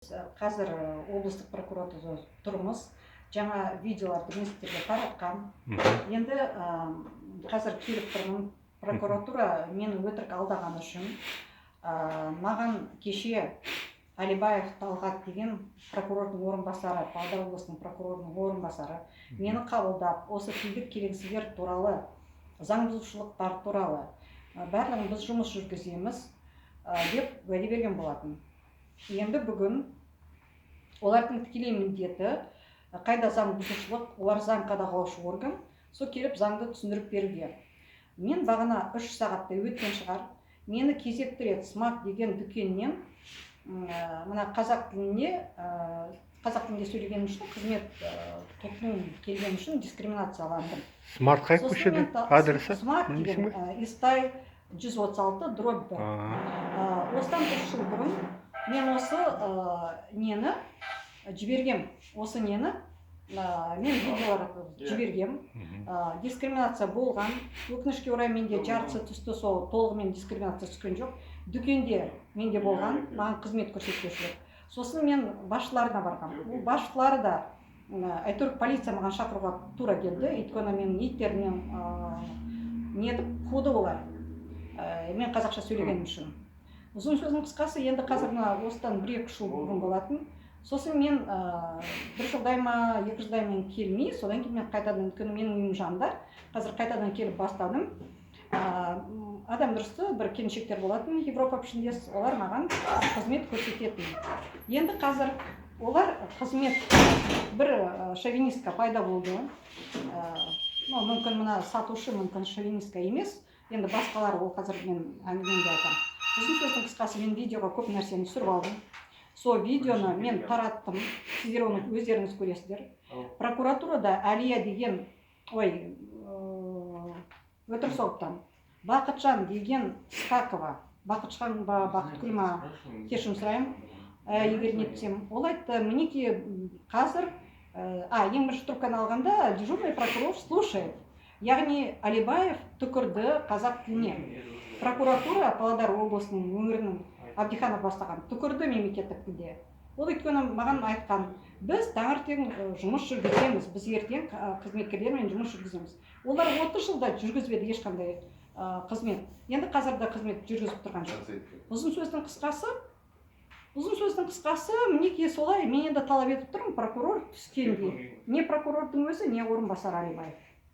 Қазір облыстық прокуратурада тұрмыз. Жаңа видеоларды министрге таратқан. Енді қазір келіп тұрмын. Прокуратура мені өтірік алдағаны үшін маған кеше Алибаев Талғат деген прокурордың орынбасары, Павлодар облысының прокурорының орынбасары мені қабылдап, осы тілдік келеңсіздер туралы, заң бұзушылықтар туралы барлығын біз жұмыс жүргіземіз деп уәде берген болатын. Енді бүгін олардың тікелей міндеті қайда заң бұзушылық, олар заң қадағалаушы орган, сол келіп заңды түсіндіріп беруге. Мен бағана 3 сағатта өткен шығар, мені кезекті рет смак деген дүкеннен мына қазақ тілінде сөйлеген үшін, қызмет тұтыну келген үшін дискриминацияландым. Смарт қай көшеде адресі? Смарт деген Истай 136/1. Осыдан 3 жыл бұрын мен осы нені жібергем. Осы нені мен видеолар жібергем. Дискриминация болған. Өкінішке орай менде жартысы түсті, сол толығымен дискриминация түскен жоқ. Дүкенде менде болған, маған қызмет көрсетушілер. Сосын мен басшыларына барғам. Ол басшылары да әйтеуір полиция маған шақыруға тура келді. Өйткені мен иттермен нетіп қуды олар. Мен қазақша сөйлегенім үшін. Ұзын сөздің қысқасы, енді қазір осыдан 1-2 жыл бұрын болатын. Сосын мен 1 жылдай ма, 2 жылдай мен келмей, содан кейін мен қайтадан, өйткені менің үйім жанында, қазір қайтадан келіп бастадым. Адам дұрысты бір келіншектер болатын, Европа пішіндес, олар маған қызмет көрсететін. Енді қазір олар қызмет бір шовинистка пайда болды. Мүмкін мына сатушы, мүмкін шовинистка емес. Енді басқалар, ол қазір мен әңгімемде айтам. Ұзын сөздің қысқасы, мен видеоға көп нәрсені түсіріп алдым. Сол видеоны мен тараттым, сіздер оны өздеріңіз көресіздер. Прокуратурада Әлия деген, өтір соттан, Бақытжан деген Скакова, Бақытжан ба, Бақытгүл ма, кешірім сұраймын, егер нетсем. Ол айтты, мінеки қазір, ең бірінші трубканы алғанда, дежурный прокурор слушает. Яғни Алибаев түкірді қазақ тіліне. Прокуратура Павлодар облысының өңірінің Абдиханов бастаған түкірді мемлекеттік тілде. Ол өйткені маған айтқан, біз таңертең жұмыс жүргіземіз, біз ертең қызметкерлермен жұмыс жүргіземіз. Олар 30 жылда жүргізбеді ешқандай қызмет. Енді қазірде қызмет жүргізіп тұрған жоқ. Ұзын сөздің қысқасы, мінеки солай, мен енді талап етіп тұрмын прокурор түскенде. Не прокурордың өзі, не орынбасар Алибаев.